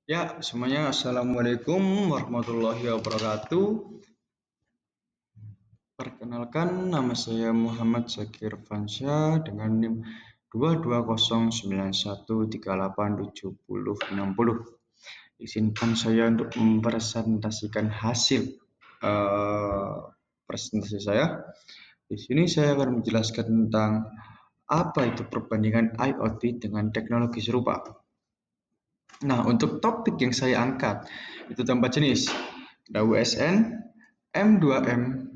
Ya, semuanya Assalamualaikum warahmatullahi wabarakatuh. Perkenalkan, nama saya Muhammad Zakir Fansyah dengan NIM 22091387060. Izinkan saya untuk mempresentasikan hasil eh, presentasi saya. Di sini saya akan menjelaskan tentang apa itu perbandingan IoT dengan teknologi serupa. Nah, untuk topik yang saya angkat itu tambah jenis, ada WSN, M2M,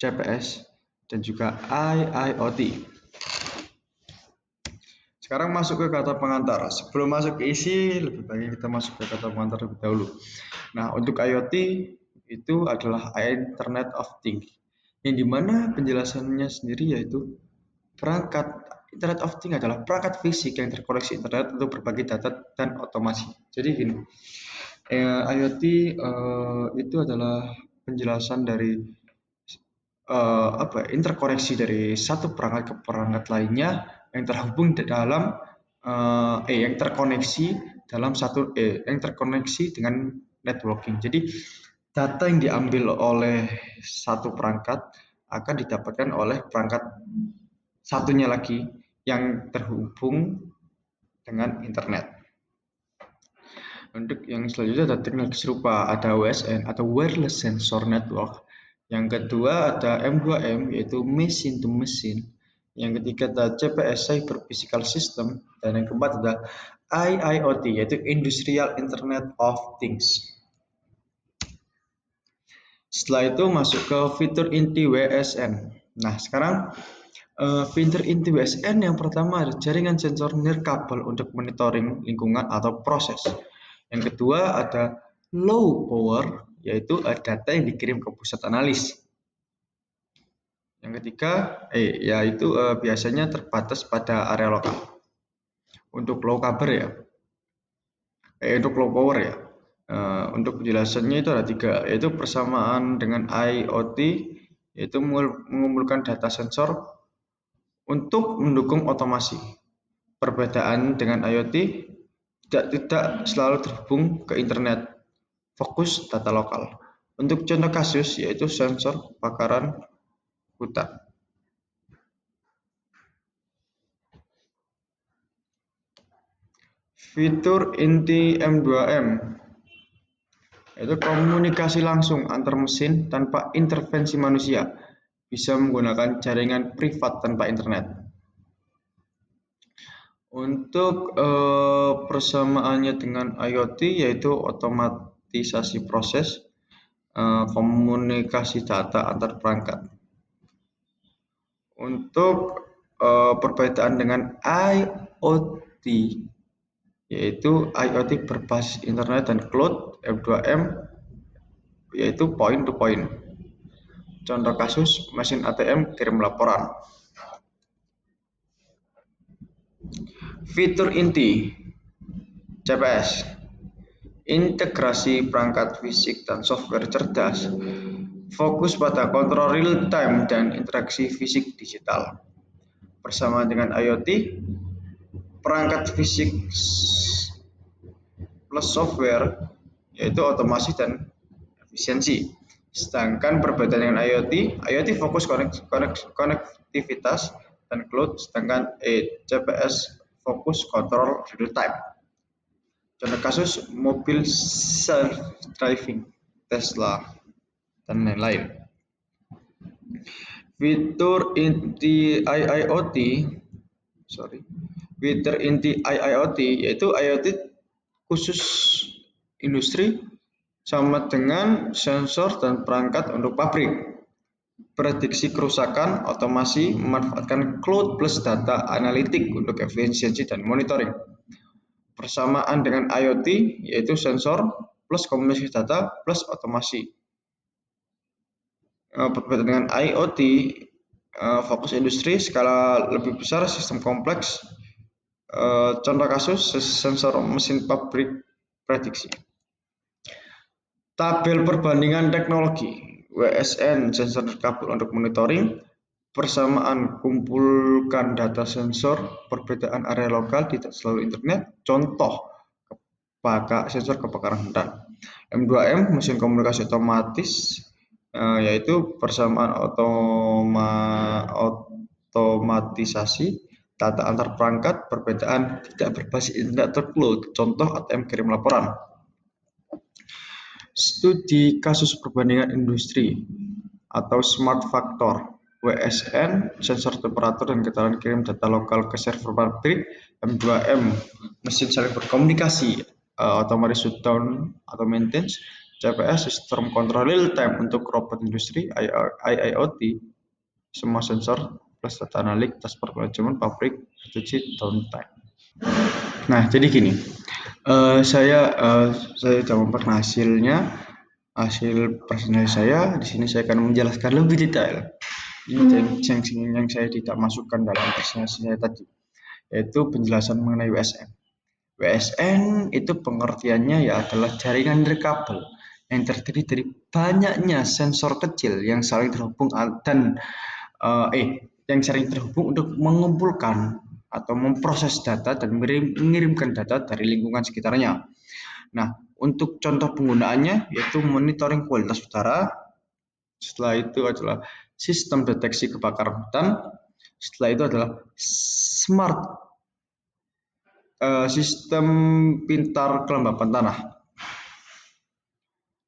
CPS, dan juga IIoT. Sekarang masuk ke kata pengantar. Sebelum masuk ke isi, lebih baik kita masuk ke kata pengantar lebih dahulu. Nah, untuk IoT itu adalah Internet of Things, yang dimana penjelasannya sendiri yaitu perangkat Internet of Things adalah perangkat fisik yang terkoneksi internet untuk berbagi data dan otomasi. Jadi gini, IoT itu adalah penjelasan dari interkoneksi dari satu perangkat ke perangkat lainnya yang terhubung dalam yang terkoneksi dalam yang terkoneksi dengan networking. Jadi data yang diambil oleh satu perangkat akan didapatkan oleh perangkat satunya lagi yang terhubung dengan internet. Untuk yang selanjutnya ada teknologi serupa, ada WSN atau Wireless Sensor Network. Yang kedua ada M2M yaitu Machine to Machine. Yang ketiga ada CPS Cyber Physical System, dan yang keempat ada IIoT yaitu Industrial Internet of Things. Setelah itu masuk ke fitur inti WSN. Nah, sekarang fitur inti WSN yang pertama ada jaringan sensor nirkabel untuk monitoring lingkungan atau proses. Yang kedua ada low power, yaitu data yang dikirim ke pusat analis. Yang ketiga, yaitu biasanya terbatas pada area lokal. Untuk low power ya, untuk low power ya. Untuk penjelasannya itu ada tiga, yaitu persamaan dengan IoT, yaitu mengumpulkan data sensor untuk mendukung otomasi. Perbedaan dengan IoT tidak selalu terhubung ke internet, fokus data lokal. Untuk contoh kasus yaitu sensor kebakaran hutan. Fitur inti M2M yaitu komunikasi langsung antar mesin tanpa intervensi manusia, bisa menggunakan jaringan privat tanpa internet. Untuk persamaannya dengan IoT yaitu otomatisasi proses, komunikasi data antar perangkat. Untuk perbedaan dengan IoT yaitu IoT berbasis internet dan cloud, M2M yaitu point to point. Contoh kasus mesin ATM kirim laporan. Fitur inti CPS, integrasi perangkat fisik dan software cerdas, fokus pada kontrol real time dan interaksi fisik digital. Bersama dengan IoT, perangkat fisik plus software yaitu otomasi dan efisiensi. Sedangkan perbedaan dengan IoT fokus konektivitas dan cloud, sedangkan CPS fokus kontrol real time. Contoh kasus mobil self-driving, Tesla, dan lain-lain. Fitur inti IoT yaitu IoT khusus industri sama dengan sensor dan perangkat untuk pabrik. Prediksi kerusakan, otomasi, memanfaatkan cloud plus data analitik untuk efisiensi dan monitoring. Persamaan dengan IoT yaitu sensor plus komunikasi data plus otomasi. Berbeda dengan IoT, fokus industri, skala lebih besar, sistem kompleks. Contoh kasus sensor mesin pabrik prediksi. Tabel perbandingan teknologi WSN sensor kabel untuk monitoring, persamaan kumpulkan data sensor, perbedaan area lokal tidak selalu internet. Contoh sensor kebakaran hutan. M2M mesin komunikasi otomatis, yaitu persamaan otomatisasi data antar perangkat, perbedaan tidak berbasis internet atau cloud, contoh ATM kirim laporan. Studi kasus perbandingan industri atau smart factor, WSN, sensor temperatur dan getaran kirim data lokal ke server pabrik. M2M, mesin saling berkomunikasi, otomatis shutdown atau maintenance. CPS, sistem kontrol real time untuk robot industri. IIoT, semua sensor plus data analik, dashboard manajemen pabrik, reduksi downtime. Nah, jadi gini, saya sudah memperkenalkan hasil presentasi saya. Di sini saya akan menjelaskan lebih detail. Ini yang saya tidak masukkan dalam presentasi saya tadi, yaitu penjelasan mengenai WSN. WSN itu pengertiannya ya adalah jaringan nirkabel yang terdiri dari banyaknya sensor kecil yang saling terhubung untuk mengumpulkan atau memproses data dan mengirimkan data dari lingkungan sekitarnya. Nah, untuk contoh penggunaannya yaitu monitoring kualitas udara, setelah itu adalah sistem deteksi kebakaran hutan, setelah itu adalah sistem pintar kelembapan tanah.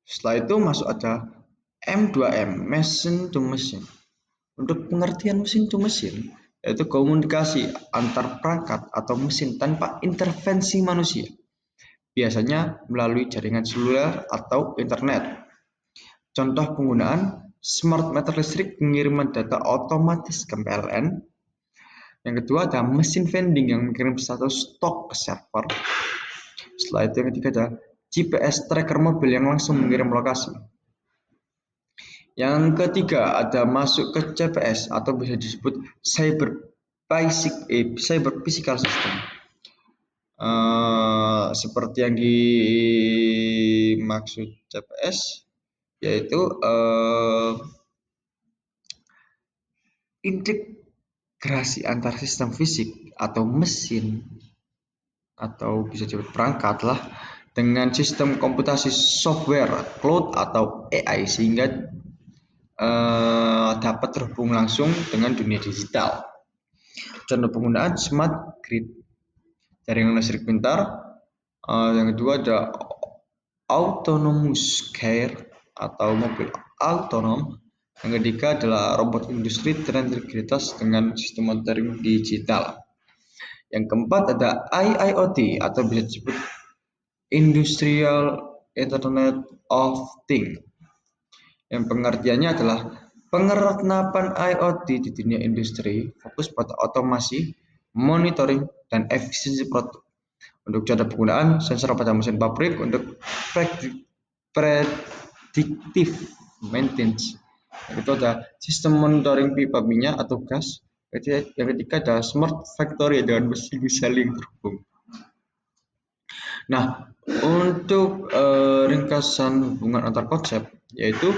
Setelah itu masuk ada M2M, machine to machine. Untuk pengertian mesin to mesin, yaitu komunikasi antar perangkat atau mesin tanpa intervensi manusia, biasanya melalui jaringan seluler atau internet. Contoh penggunaan smart meter listrik, pengiriman data otomatis ke PLN. Yang kedua ada mesin vending yang mengirim status stok ke server. Setelah itu yang ketiga ada GPS tracker mobil yang langsung mengirim lokasi. Yang ketiga ada masuk ke CPS atau bisa disebut cyber physical system. Seperti yang dimaksud CPS yaitu integrasi antar sistem fisik atau mesin atau bisa disebut perangkat lah dengan sistem komputasi software, cloud atau AI sehingga dapat terhubung langsung dengan dunia digital. Contoh penggunaan smart grid, jaringan listrik pintar. Yang kedua ada autonomous car atau mobil autonom. Yang ketiga adalah robot industri terintegritas dengan sistem monitoring digital. Yang keempat ada IIoT atau bisa disebut Industrial Internet of Things. Yang pengertiannya adalah penerapan IoT di dunia industri fokus pada otomasi, monitoring, dan efisiensi produk. Untuk cara penggunaan sensor pada mesin pabrik untuk predictive maintenance. Itu ada sistem monitoring pipa minyak atau gas. Yang ketiga ada smart factory dengan mesin saling terhubung. Nah, untuk ringkasan hubungan antar konsep yaitu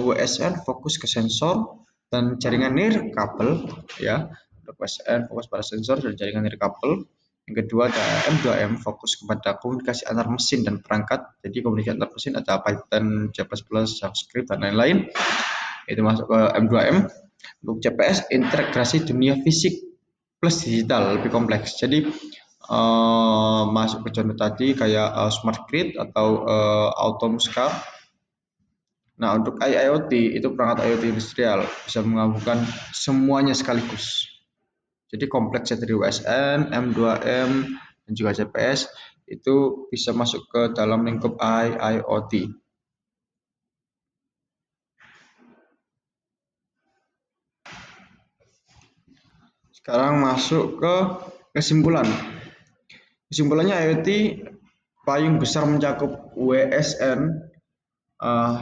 WSN fokus ke sensor dan jaringan nirkabel ya. Untuk WSN fokus pada sensor dan jaringan nirkabel. Yang kedua ada M2M fokus kepada komunikasi antar mesin dan perangkat. Jadi komunikasi antar mesin ada Python, C++, JavaScript dan lain-lain. Itu masuk ke M2M. Untuk CPS integrasi dunia fisik plus digital lebih kompleks. Jadi masuk ke contoh tadi kayak smart grid atau autonomous car. Nah, untuk IIoT itu perangkat IoT industrial bisa menggabungkan semuanya sekaligus. Jadi kompleksnya dari WSN, M2M, dan juga CPS itu bisa masuk ke dalam lingkup IIoT. Sekarang masuk ke kesimpulan. Kesimpulannya IoT paling besar mencakup WSN,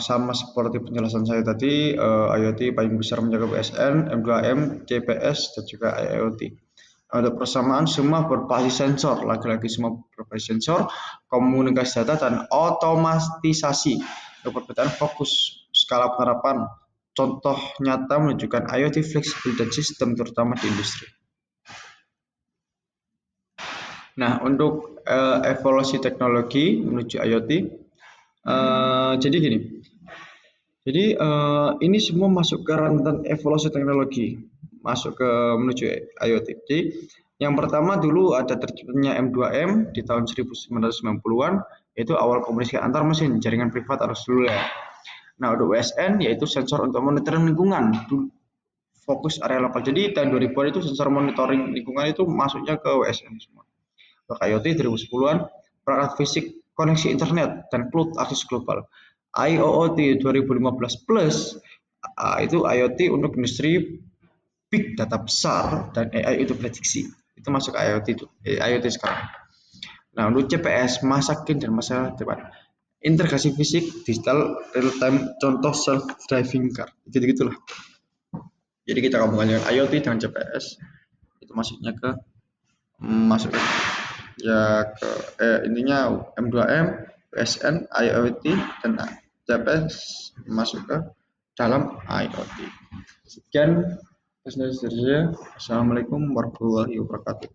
sama seperti penjelasan saya tadi, IoT paling besar mencakup WSN, M2M, CPS, dan juga IoT. Ada persamaan semua berbasis sensor, lagi-lagi semua berbasis sensor, komunikasi data, dan otomatisasi. Perbedaan fokus, skala penerapan, contoh nyata menunjukkan IoT fleksibel dan sistem terutama di industri. Nah, untuk evolusi teknologi menuju IoT, jadi gini. Jadi ini semua masuk ke rentan evolusi teknologi, masuk ke menuju IoT. Jadi yang pertama dulu ada terciptanya M2M di tahun 1990-an, yaitu awal komunikasi antar mesin, jaringan privat atau seluler. Nah, untuk WSN yaitu sensor untuk monitoring lingkungan, fokus area lokal. Jadi tahun 2000-an itu sensor monitoring lingkungan itu masuknya ke WSN semua. Untuk IoT 2010-an, perangkat fisik, koneksi internet, dan cloud akses global. IoT 2015 plus itu IoT untuk industri big data besar dan AI untuk prediksi. Itu masuk ke IoT sekarang. Nah, untuk CPS, masa kini dan masa depan. Integrasi fisik, digital, real time, contoh self driving car. Gitu-gitulah. Jadi kita gabungkan dengan IoT dengan CPS. Itu masuknya ke masuk ke ya ke intinya M2M, PSN, IoT dan CPS masuk ke dalam IoT. Sekian presentasi saya. Assalamualaikum warahmatullahi wabarakatuh.